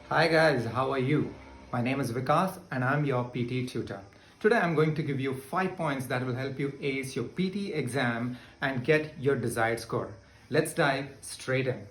Hi guys, how are you? My name is Vikas and I'm your PTE tutor. Today I'm going to give you 5 points that will help you ace your PTE exam and get your desired score. Let's dive straight in.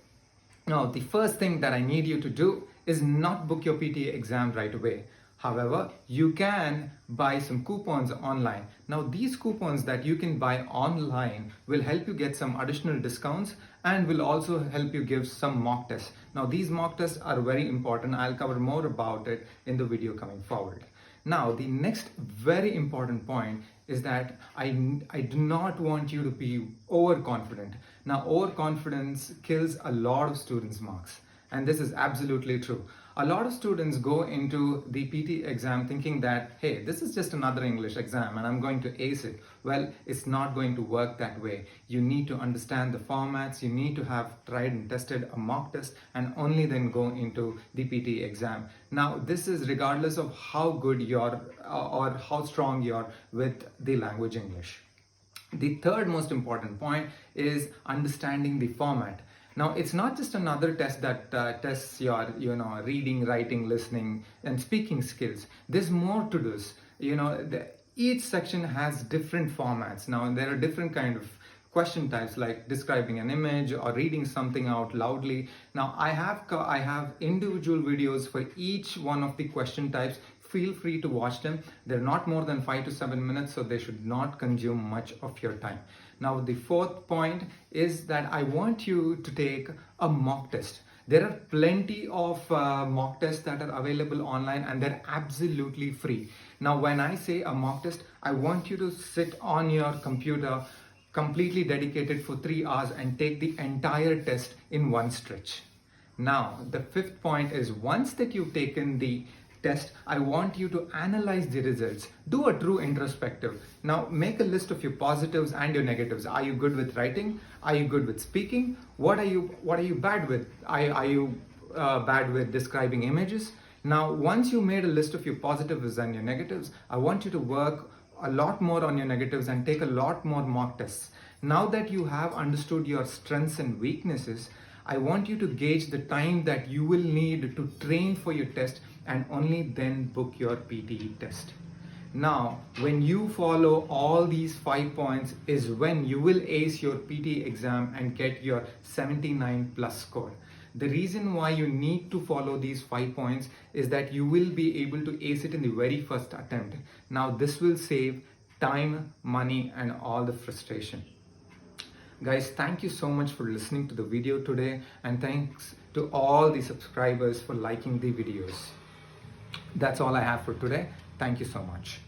Now, the first thing that I need you to do is not book your PTE exam right away. However, you can buy some coupons online. Now, these coupons that you can buy online will help you get some additional discounts and will also help you give some mock tests. Now, these mock tests are very important. I'll cover more about it in the video coming forward. Now, the next very important point is that I do not want you to be overconfident. Now, overconfidence kills a lot of students' marks. And this is absolutely true. A lot of students go into the PT exam thinking that, hey, this is just another English exam and I'm going to ace it. Well, it's not going to work that way. You need to understand the formats, you need to have tried and tested a mock test and only then go into the PT exam. Now, this is regardless of how good you're or how strong you're with the language English. The third most important point is understanding the format. Now, it's not just another test that tests your, reading, writing, listening, and speaking skills. There's more to this. Each section has different formats. Now, there are different kind of question types like describing an image or reading something out loudly. Now, I have individual videos for each one of the question types. Feel free to watch them. They're not more than 5 to 7 minutes, so they should not consume much of your time. Now, the fourth point is that I want you to take a mock test. There are plenty of mock tests that are available online and they're absolutely free. Now, when I say a mock test, I want you to sit on your computer completely dedicated for 3 hours and take the entire test in one stretch. Now, the fifth point is once that you've taken the test, I want you to analyze the results. Do a true introspective. Now, make a list of your positives and your negatives. Are you good with writing? Are you good with speaking? What are you bad with? Are you bad with describing images? Now, once you made a list of your positives and your negatives, I want you to work a lot more on your negatives and take a lot more mock tests. Now that you have understood your strengths and weaknesses, I want you to gauge the time that you will need to train for your test and only then book your PTE test. Now, when you follow all these 5 points is when you will ace your PTE exam and get your 79 plus score. The reason why you need to follow these 5 points is that you will be able to ace it in the very first attempt. Now, this will save time, money, and all the frustration. Guys, thank you so much for listening to the video today, and thanks to all the subscribers for liking the videos. That's all I have for today. Thank you so much.